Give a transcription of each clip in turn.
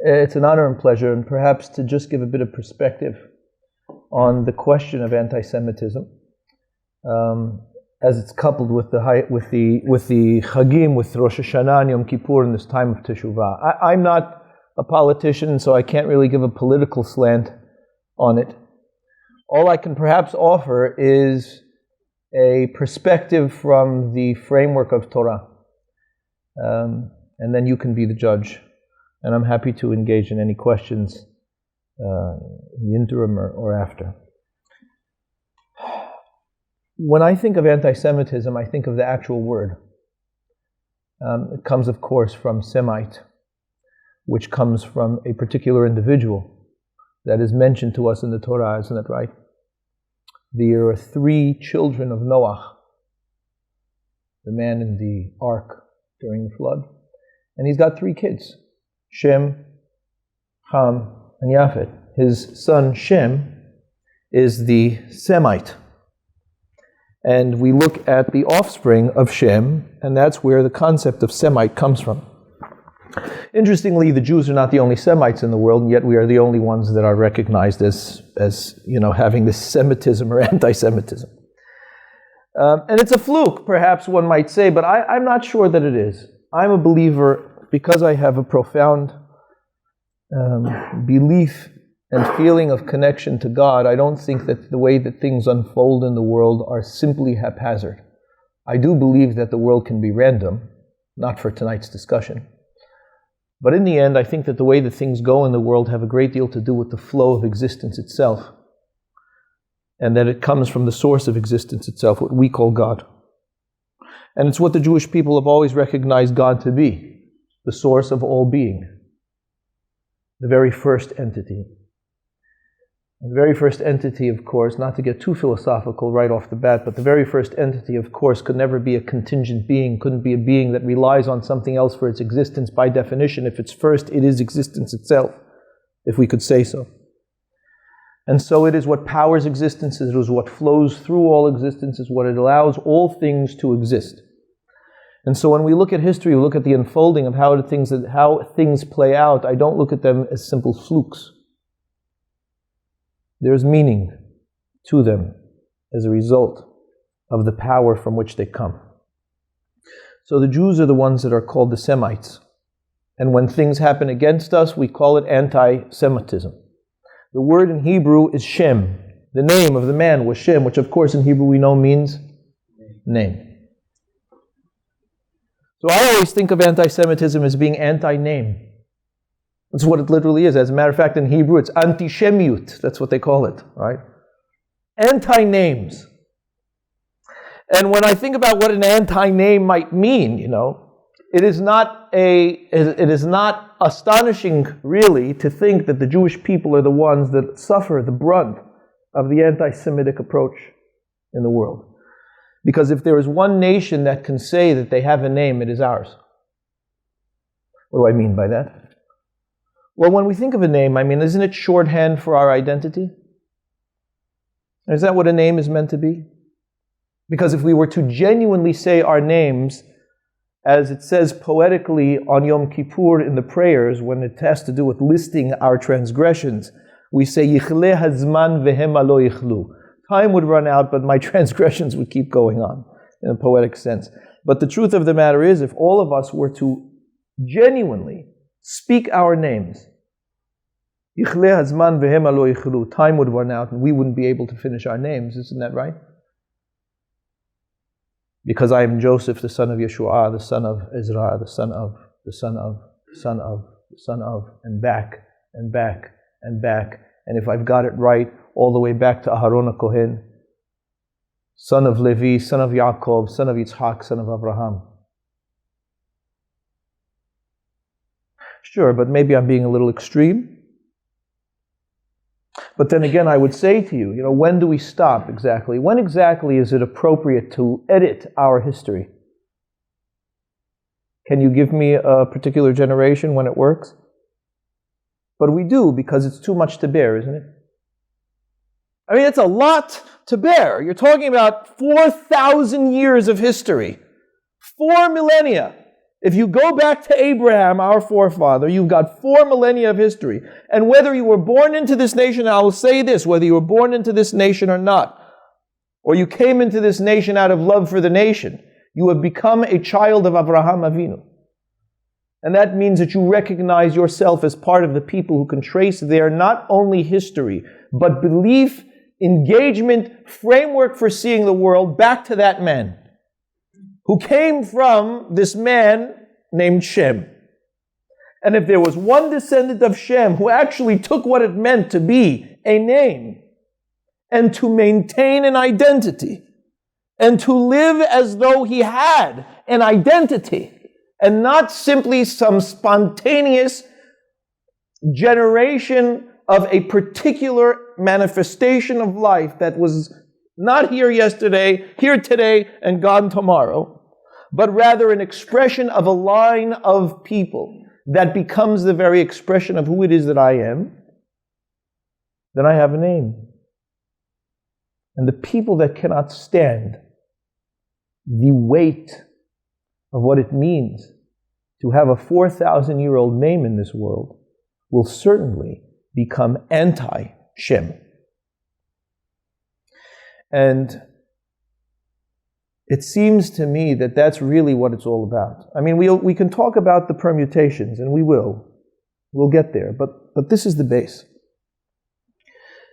It's an honor and pleasure, and perhaps to just give a bit of perspective on the question of anti-Semitism, as it's coupled with the Chagim, with Rosh Hashanah and Yom Kippur in this time of Teshuvah. I'm not a politician, so I can't really give a political slant on it. All I can perhaps offer is a perspective from the framework of Torah, and then you can be the judge. And I'm happy to engage in any questions in the interim or after. When I think of anti-Semitism, I think of the actual word. It comes, of course, from Semite, which comes from a particular individual that is mentioned to us in the Torah, isn't it right? There are 3 children of Noah, the man in the ark during the flood, and he's got 3 kids. Shem, Ham, and Yafet. His son Shem is the Semite. And we look at the offspring of Shem, and that's where the concept of Semite comes from. Interestingly, the Jews are not the only Semites in the world, and yet we are the only ones that are recognized as having this Semitism or anti-Semitism. And it's a fluke, perhaps one might say, but I'm not sure that it is. I'm a believer, because I have a profound belief and feeling of connection to God. I don't think that the way that things unfold in the world are simply haphazard. I do believe that the world can be random, not for tonight's discussion. But in the end, I think that the way that things go in the world have a great deal to do with the flow of existence itself, and that it comes from the source of existence itself, what we call God. And it's what the Jewish people have always recognized God to be. The source of all being, the very first entity. And the very first entity, of course, not to get too philosophical right off the bat, but the very first entity, of course, could never be a contingent being, couldn't be a being that relies on something else for its existence. By definition, if it's first, it is existence itself, if we could say so. And so it is what powers existence, it is what flows through all existence, is what it allows all things to exist. And so when we look at history, we look at the unfolding of how things play out, I don't look at them as simple flukes. There's meaning to them as a result of the power from which they come. So the Jews are the ones that are called the Semites. And when things happen against us, we call it anti-Semitism. The word in Hebrew is Shem. The name of the man was Shem, which of course in Hebrew we know means name. So I always think of anti-Semitism as being anti-name. That's what it literally is. As a matter of fact, in Hebrew, it's anti-shemiyut. That's what they call it, right? Anti-names. And when I think about what an anti-name might mean, it is not astonishing, really, to think that the Jewish people are the ones that suffer the brunt of the anti-Semitic approach in the world. Because if there is one nation that can say that they have a name, it is ours. What do I mean by that? Well, when we think of a name, isn't it shorthand for our identity? Is that what a name is meant to be? Because if we were to genuinely say our names, as it says poetically on Yom Kippur in the prayers, when it has to do with listing our transgressions, we say, Yichle hazman vehem alo yichlu. Time would run out, but my transgressions would keep going on, in a poetic sense. But the truth of the matter is, if all of us were to genuinely speak our names, time would run out and we wouldn't be able to finish our names. Isn't that right? Because I am Joseph, the son of Yeshua, the son of Ezra, the son of, the son of, the son of, the son of, and back, and back, and back. And if I've got it right, all the way back to Aharon HaKohen, son of Levi, son of Yaakov, son of Yitzhak, son of Abraham. Sure, but maybe I'm being a little extreme. But then again, I would say to you, when do we stop exactly? When exactly is it appropriate to edit our history? Can you give me a particular generation when it works? But we do, because it's too much to bear, isn't it? It's a lot to bear. You're talking about 4,000 years of history. 4 millennia. If you go back to Abraham, our forefather, you've got 4 millennia of history. And whether you were born into this nation, I will say this, whether you were born into this nation or not, or you came into this nation out of love for the nation, you have become a child of Abraham Avinu. And that means that you recognize yourself as part of the people who can trace their not only history, but belief, engagement, framework for seeing the world back to that man, who came from this man named Shem. And if there was one descendant of Shem who actually took what it meant to be a name, and to maintain an identity, and to live as though he had an identity, and not simply some spontaneous generation of a particular manifestation of life that was not here yesterday, here today, and gone tomorrow, but rather an expression of a line of people that becomes the very expression of who it is that I am, then I have a name. And the people that cannot stand the weight of what it means to have a 4,000-year-old name in this world will certainly become anti-Shem. And it seems to me that that's really what it's all about. I mean, we can talk about the permutations, and we will. We'll get there, but this is the base.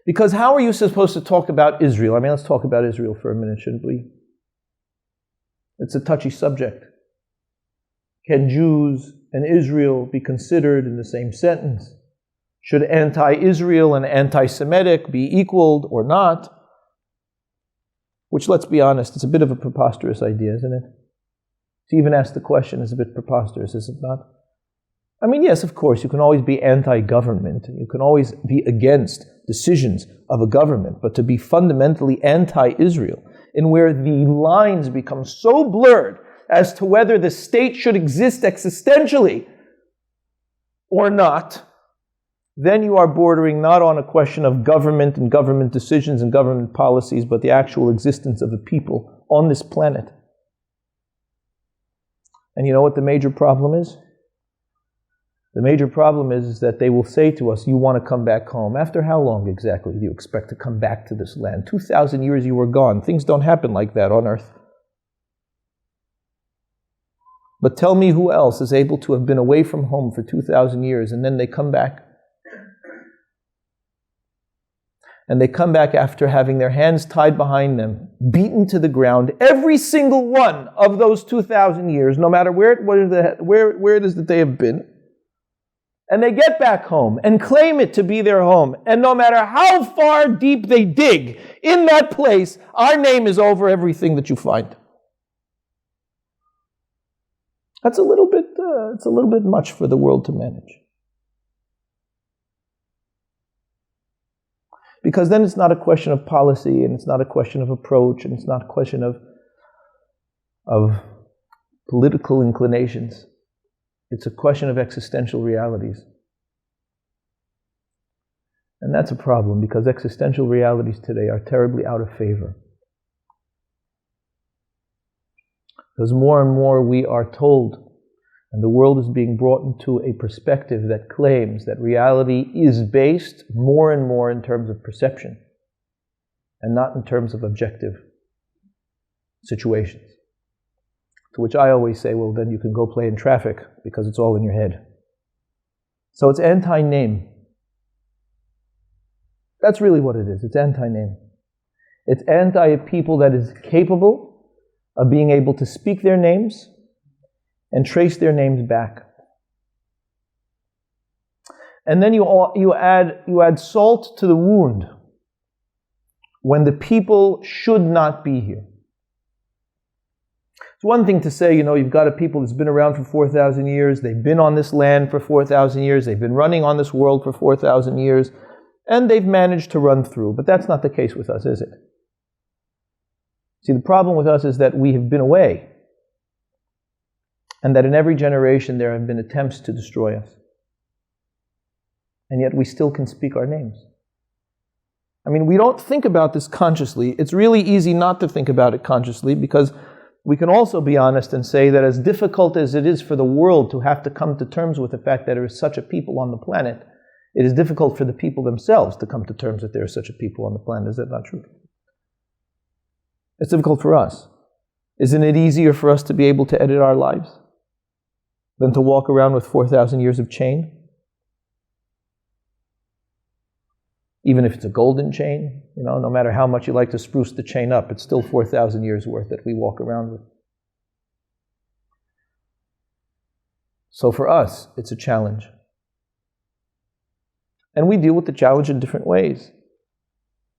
Because how are you supposed to talk about Israel? I mean, let's talk about Israel for a minute, shouldn't we? It's a touchy subject. Can Jews and Israel be considered in the same sentence? Should anti-Israel and anti-Semitic be equaled or not? Which, let's be honest, it's a bit of a preposterous idea, isn't it? To even ask the question is a bit preposterous, is it not? I mean, yes, of course, you can always be anti-government, and you can always be against decisions of a government, but to be fundamentally anti-Israel, in where the lines become so blurred as to whether the state should exist existentially or not, then you are bordering not on a question of government and government decisions and government policies, but the actual existence of a people on this planet. And you know what the major problem is? The major problem is that they will say to us, you want to come back home. After how long exactly do you expect to come back to this land? 2,000 years you were gone. Things don't happen like that on earth. But tell me who else is able to have been away from home for 2,000 years and then they come back? And they come back after having their hands tied behind them, beaten to the ground, every single one of those 2,000 years, no matter where it is that they have been. And they get back home and claim it to be their home. And no matter how far deep they dig in that place, our name is over everything that you find. That's it's a little bit much for the world to manage. Because then it's not a question of policy, and it's not a question of approach, and it's not a question of political inclinations. It's a question of existential realities. And that's a problem, because existential realities today are terribly out of favor. Because more and more we are told, and the world is being brought into a perspective that claims that reality is based more and more in terms of perception, and not in terms of objective situations. To which I always say, well, then you can go play in traffic, because it's all in your head. So it's anti-name. That's really what it is. It's anti-name. It's anti-a people that is capable of being able to speak their names and trace their names back. And then you add salt to the wound when the people should not be here. It's one thing to say, you've got a people that's been around for 4,000 years, they've been on this land for 4,000 years, they've been running on this world for 4,000 years, and they've managed to run through. But that's not the case with us, is it? See, the problem with us is that we have been away, and that in every generation there have been attempts to destroy us. And yet we still can speak our names. I mean, we don't think about this consciously. It's really easy not to think about it consciously, because we can also be honest and say that as difficult as it is for the world to have to come to terms with the fact that there is such a people on the planet, it is difficult for the people themselves to come to terms that there is such a people on the planet. Is that not true? It's difficult for us. Isn't it easier for us to be able to edit our lives than to walk around with 4,000 years of chain? Even if it's a golden chain, no matter how much you like to spruce the chain up, it's still 4,000 years worth that we walk around with. So for us, it's a challenge. And we deal with the challenge in different ways.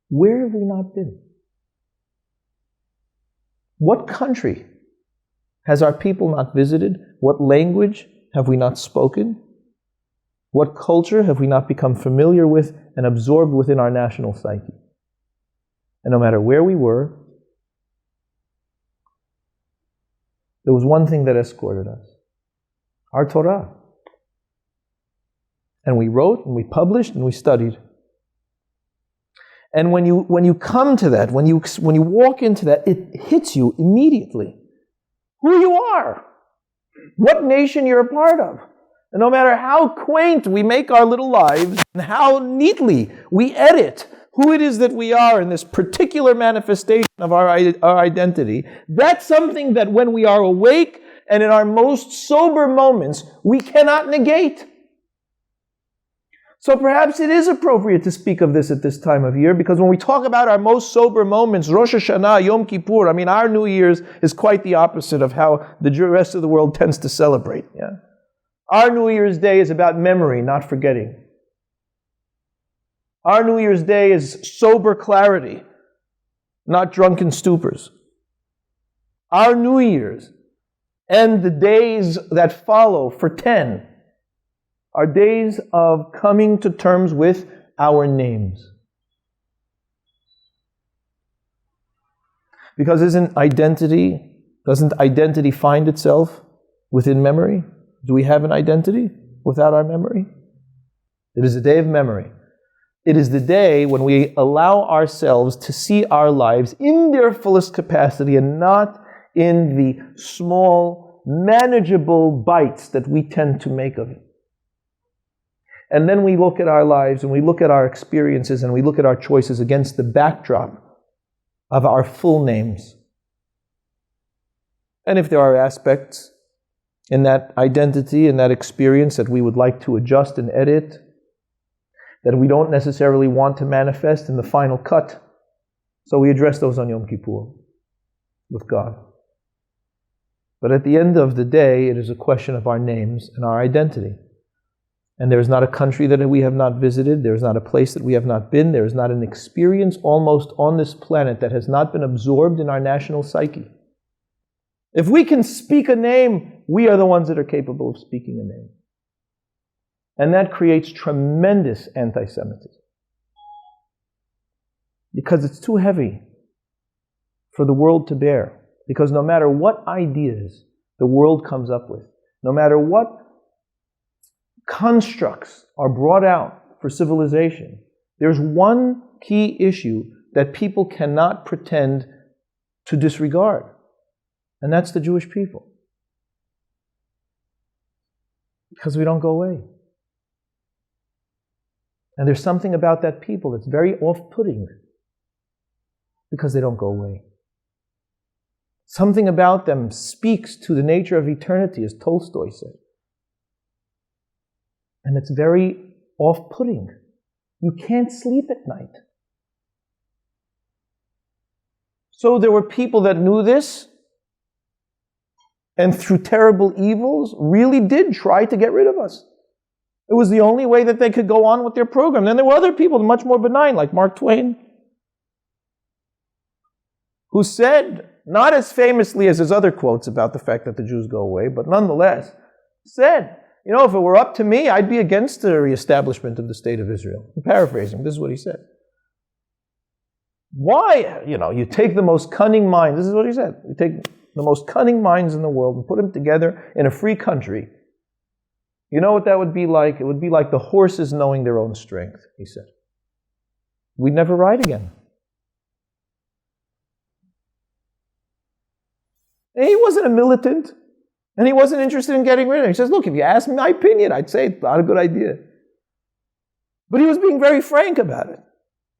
Where have we not been? What country has our people not visited? What language have we not spoken? What culture have we not become familiar with and absorbed within our national psyche? And no matter where we were, there was one thing that escorted us: our Torah. And we wrote, and we published, and we studied. And when you come to that, when you walk into that, it hits you immediately who you are, what nation you're a part of. And no matter how quaint we make our little lives, and how neatly we edit who it is that we are in this particular manifestation of our identity, that's something that when we are awake and in our most sober moments, we cannot negate. So perhaps it is appropriate to speak of this at this time of year, because when we talk about our most sober moments, Rosh Hashanah, Yom Kippur, our New Year's is quite the opposite of how the rest of the world tends to celebrate. Yeah? Our New Year's Day is about memory, not forgetting. Our New Year's Day is sober clarity, not drunken stupors. Our New Year's and the days that follow for 10 are days of coming to terms with our names. Because doesn't identity find itself within memory? Do we have an identity without our memory? It is a day of memory. It is the day when we allow ourselves to see our lives in their fullest capacity and not in the small, manageable bites that we tend to make of it. And then we look at our lives and we look at our experiences and we look at our choices against the backdrop of our full names. And if there are aspects in that identity, in that experience that we would like to adjust and edit, that we don't necessarily want to manifest in the final cut, so we address those on Yom Kippur with God. But at the end of the day, it is a question of our names and our identity. And there is not a country that we have not visited. There is not a place that we have not been. There is not an experience almost on this planet that has not been absorbed in our national psyche. If we can speak a name, we are the ones that are capable of speaking a name. And that creates tremendous anti-Semitism. Because it's too heavy for the world to bear. Because no matter what ideas the world comes up with, no matter what constructs are brought out for civilization, there's one key issue that people cannot pretend to disregard, and that's the Jewish people. Because we don't go away. And there's something about that people that's very off-putting, because they don't go away. Something about them speaks to the nature of eternity, as Tolstoy said. And it's very off-putting. You can't sleep at night. So there were people that knew this, and through terrible evils, really did try to get rid of us. It was the only way that they could go on with their program. Then there were other people much more benign, like Mark Twain, who said, not as famously as his other quotes about the fact that the Jews go away, but nonetheless, said, if it were up to me, I'd be against the reestablishment of the state of Israel. I'm paraphrasing, this is what he said. Why? You take the most cunning minds, this is what he said, you take the most cunning minds in the world and put them together in a free country. You know what that would be like? It would be like the horses knowing their own strength, he said. We'd never ride again. And he wasn't a militant. And he wasn't interested in getting rid of it. He says, look, if you ask me my opinion, I'd say it's not a good idea. But he was being very frank about it.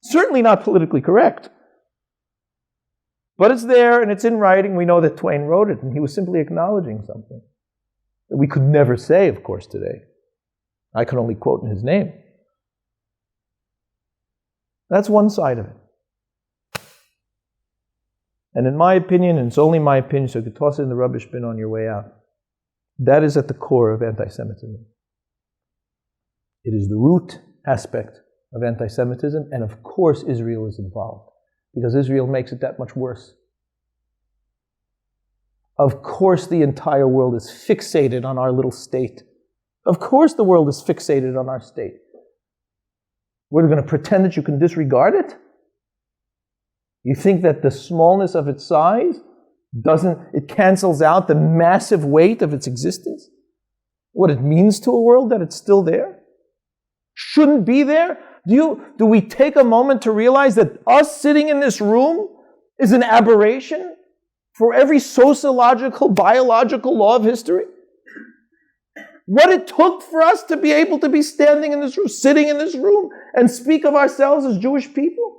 Certainly not politically correct. But it's there and it's in writing. We know that Twain wrote it, and he was simply acknowledging something that we could never say, of course, today. I could only quote in his name. That's one side of it. And in my opinion, and it's only my opinion, so you could toss it in the rubbish bin on your way out, that is at the core of anti-Semitism. It is the root aspect of anti-Semitism, and of course Israel is involved, because Israel makes it that much worse. Of course the entire world is fixated on our little state. Of course the world is fixated on our state. We're going to pretend that you can disregard it? You think that the smallness of its size it cancels out the massive weight of its existence? What it means to a world that it's still there? Shouldn't be there? Do we take a moment to realize that us sitting in this room is an aberration for every sociological, biological law of history? What it took for us to be able to be standing in this room, sitting in this room, and speak of ourselves as Jewish people?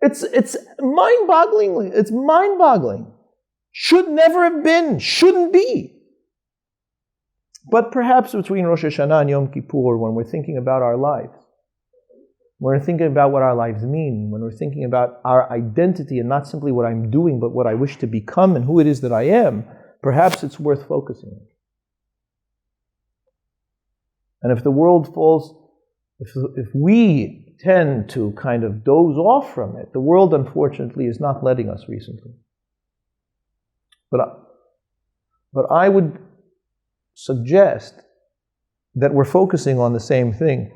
It's mind-boggling. It's mind-boggling. Should never have been. Shouldn't be. But perhaps between Rosh Hashanah and Yom Kippur, when we're thinking about our lives, when we're thinking about what our lives mean, when we're thinking about our identity and not simply what I'm doing, but what I wish to become and who it is that I am, perhaps it's worth focusing on. And if the world falls, if we tend to kind of doze off from it, the world unfortunately is not letting us recently. But I would suggest that we're focusing on the same thing,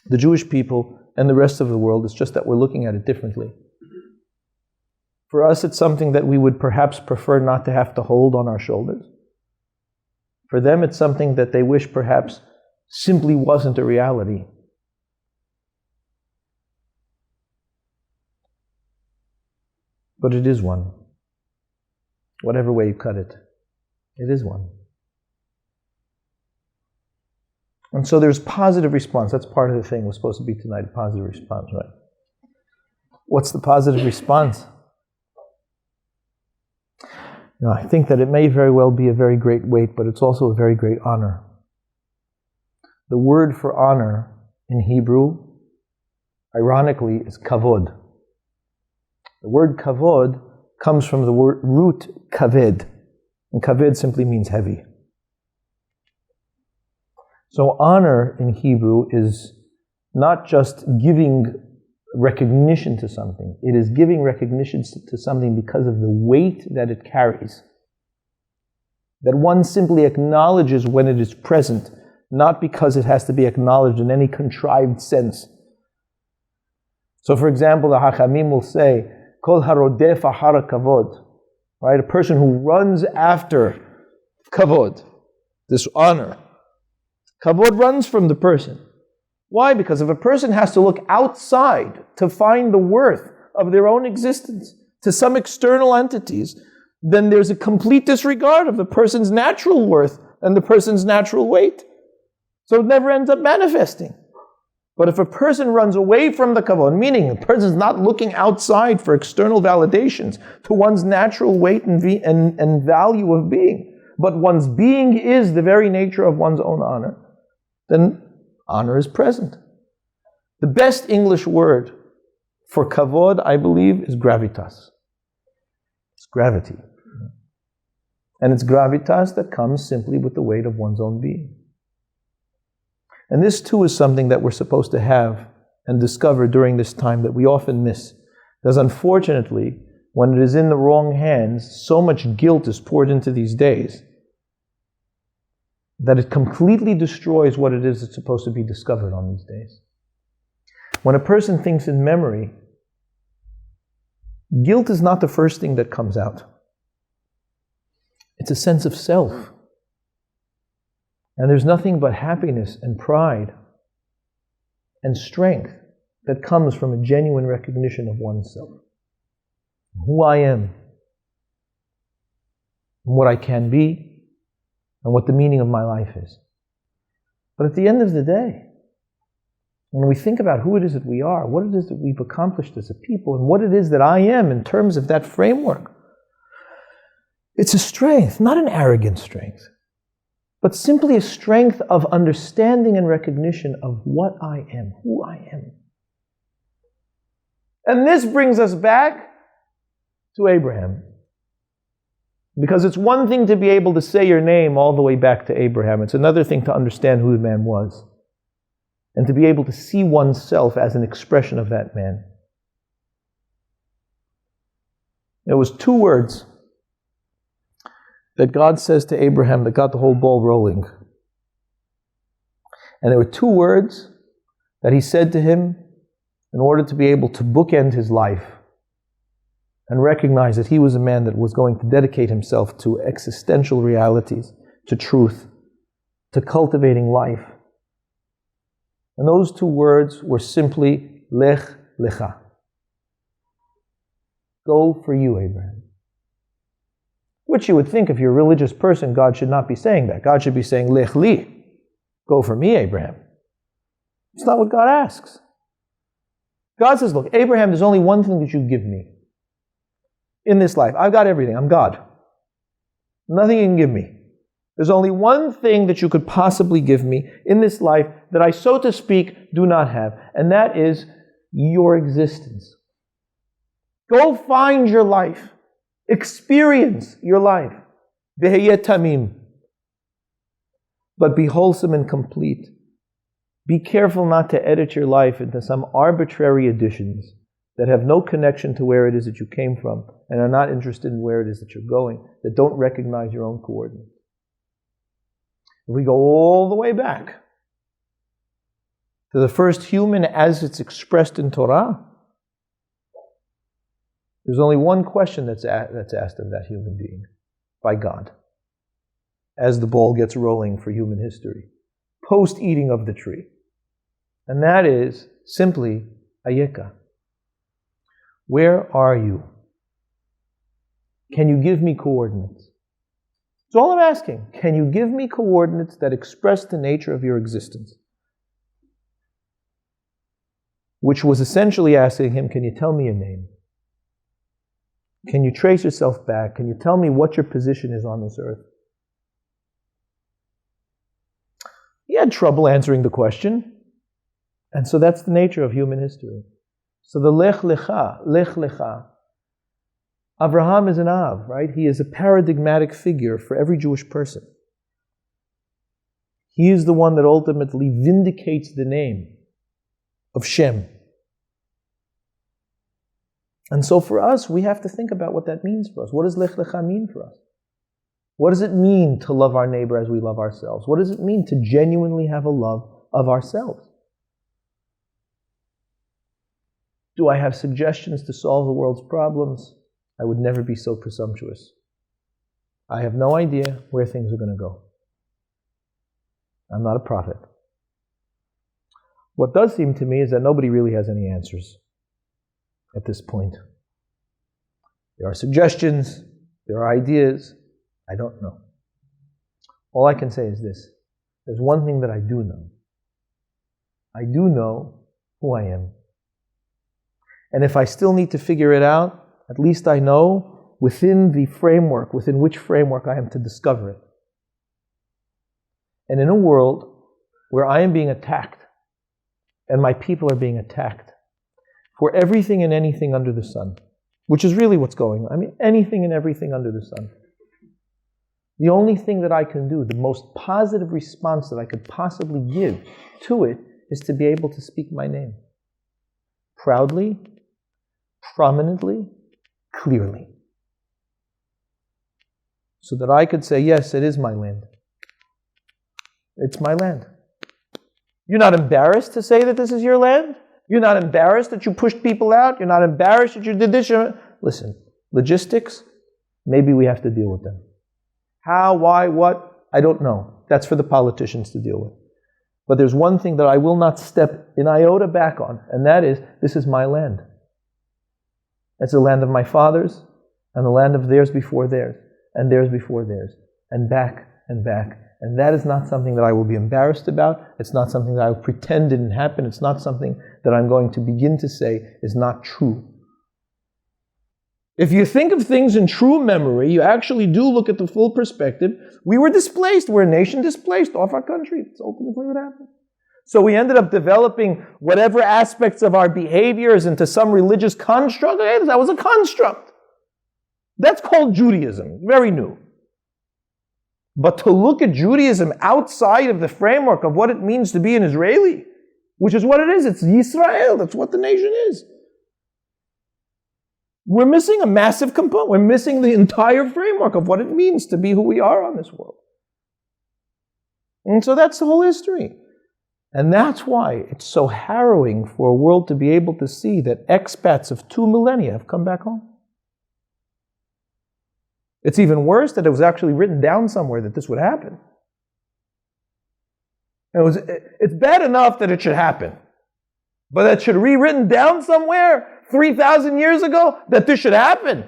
the Jewish people and the rest of the world. It's just that we're looking at it differently. For us, it's something that we would perhaps prefer not to have to hold on our shoulders. For them, it's something that they wish perhaps simply wasn't a reality. But it is one. Whatever way you cut it, it is one. And so there's positive response. That's part of the thing. We're supposed to be tonight, a positive response, right? What's the positive response? I think that it may very well be a very great weight, but it's also a very great honor. The word for honor in Hebrew, ironically, is kavod. The word kavod comes from the root kaved, and kaved simply means heavy. So honor in Hebrew is not just giving recognition to something. It is giving recognition to something because of the weight that it carries. That one simply acknowledges when it is present, not because it has to be acknowledged in any contrived sense. So for example, the Hachamim will say, Kol harodef ahara kavod, right? A person who runs after kavod, this honor. Kavod runs from the person. Why? Because if a person has to look outside to find the worth of their own existence to some external entities, then there's a complete disregard of the person's natural worth and the person's natural weight. So it never ends up manifesting. But if a person runs away from the kavod, meaning the person is not looking outside for external validations to one's natural weight and value of being, but one's being is the very nature of one's own honor, then honor is present. The best English word for kavod, I believe, is gravitas. It's gravity. And it's gravitas that comes simply with the weight of one's own being. And this too is something that we're supposed to have and discover during this time that we often miss. Because unfortunately, when it is in the wrong hands, so much guilt is poured into these days that it completely destroys what it is that's supposed to be discovered on these days. When a person thinks in memory, guilt is not the first thing that comes out. It's a sense of self. And there's nothing but happiness and pride and strength that comes from a genuine recognition of oneself. Who I am. and what I can be, and what the meaning of my life is. But at the end of the day, when we think about who it is that we are, what it is that we've accomplished as a people, and what it is that I am in terms of that framework, it's a strength, not an arrogant strength, but simply a strength of understanding and recognition of what I am, who I am. And this brings us back to Abraham. Because it's one thing to be able to say your name all the way back to Abraham. It's another thing to understand who the man was. And to be able to see oneself as an expression of that man. There was 2 words that God says to Abraham that got the whole ball rolling. And there were 2 words that he said to him in order to be able to bookend his life and recognize that he was a man that was going to dedicate himself to existential realities, to truth, to cultivating life. And those 2 words were simply Lech Lecha. Go for you, Abraham. Which you would think, if you're a religious person, God should not be saying that. God should be saying, Lech Li. Go for me, Abraham. It's not what God asks. God says, look, Abraham, there's only one thing that you give me in this life. I've got everything. I'm God. Nothing you can give me. There's only one thing that you could possibly give me in this life that I, so to speak, do not have. And that is your existence. Go find your life. Experience your life. V'heyeh tamim. But be wholesome and complete. Be careful not to edit your life into some arbitrary additions that have no connection to where it is that you came from and are not interested in where it is that you're going, that don't recognize your own coordinates. If we go all the way back to the first human as it's expressed in Torah, there's only one question that's asked of that human being by God as the ball gets rolling for human history, post-eating of the tree. And that is simply, Ayeka. Where are you? Can you give me coordinates? That's all I'm asking. Can you give me coordinates that express the nature of your existence? Which was essentially asking him, can you tell me your name? Can you trace yourself back? Can you tell me what your position is on this earth? He had trouble answering the question. And so that's the nature of human history. So the Lech Lecha. Avraham is an Av, right? He is a paradigmatic figure for every Jewish person. He is the one that ultimately vindicates the name of Shem. And so for us, we have to think about what that means for us. What does Lech Lecha mean for us? What does it mean to love our neighbor as we love ourselves? What does it mean to genuinely have a love of ourselves? Do I have suggestions to solve the world's problems? I would never be so presumptuous. I have no idea where things are going to go. I'm not a prophet. What does seem to me is that nobody really has any answers at this point. There are suggestions, there are ideas, I don't know. All I can say is this. There's one thing that I do know. I do know who I am. And if I still need to figure it out, at least I know within the framework, within which framework I am to discover it. And in a world where I am being attacked, and my people are being attacked, for everything and anything under the sun, which is really what's going on. I mean, anything and everything under the sun. The only thing that I can do, the most positive response that I could possibly give to it, is to be able to speak my name. Proudly, prominently, clearly. So that I could say, yes, it is my land. It's my land. You're not embarrassed to say that this is your land? You're not embarrassed that you pushed people out? You're not embarrassed that you did this? Listen, logistics, maybe we have to deal with them. How, why, what? I don't know. That's for the politicians to deal with. But there's one thing that I will not step an iota back on, and that is, this is my land. It's the land of my fathers, and the land of theirs before theirs. and theirs before theirs, and back and back. And that is not something that I will be embarrassed about. It's not something that I will pretend didn't happen. It's not something that I'm going to begin to say is not true. If you think of things in true memory, you actually do look at the full perspective. We were displaced. We're a nation displaced off our country. It's ultimately what happened. So we ended up developing whatever aspects of our behaviors into some religious construct. That was a construct. That's called Judaism. Very new. But to look at Judaism outside of the framework of what it means to be an Israeli, which is what it is, it's Yisrael, that's what the nation is. We're missing a massive component. We're missing the entire framework of what it means to be who we are on this world. And so that's the whole history. And that's why it's so harrowing for a world to be able to see that expats of 2 millennia have come back home. It's even worse that it was actually written down somewhere that this would happen. It's bad enough that it should happen. But that should be written down somewhere 3,000 years ago that this should happen.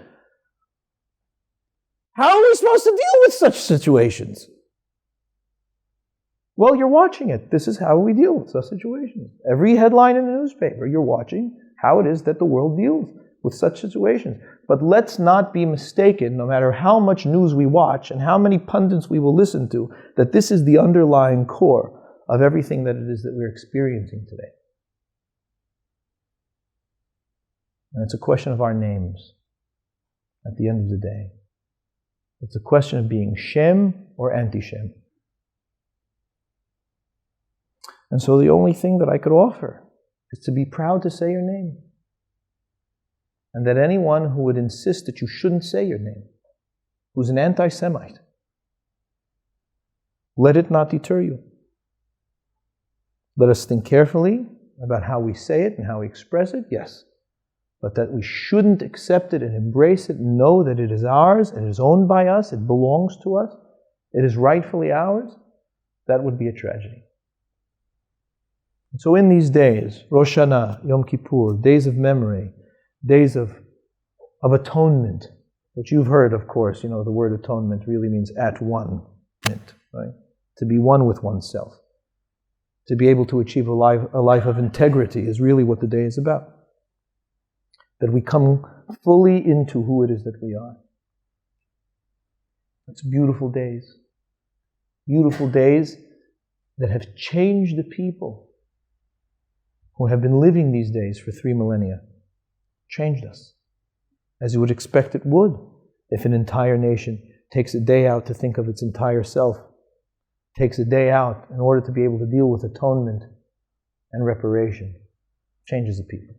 How are we supposed to deal with such situations? Well, you're watching it. This is how we deal with such situations. Every headline in the newspaper, you're watching how it is that the world deals with such situations. But let's not be mistaken, no matter how much news we watch and how many pundits we will listen to, that this is the underlying core of everything that it is that we're experiencing today. And it's a question of our names at the end of the day. It's a question of being Shem or anti-Shem. And so the only thing that I could offer is to be proud to say your name. And that anyone who would insist that you shouldn't say your name, who's an anti-Semite, let it not deter you. Let us think carefully about how we say it and how we express it, yes. But that we shouldn't accept it and embrace it and know that it is ours, it is owned by us, it belongs to us, it is rightfully ours, that would be a tragedy. And so in these days, Rosh Hashanah, Yom Kippur, days of memory, days of atonement, which you've heard, of course, the word atonement really means at one, right? To be one with oneself. To be able to achieve a life of integrity is really what the day is about. That we come fully into who it is that we are. It's beautiful days. Beautiful days that have changed the people who have been living these days for 3 millennia. Changed us. As you would expect it would, if an entire nation takes a day out to think of its entire self, takes a day out in order to be able to deal with atonement and reparation. Changes the people.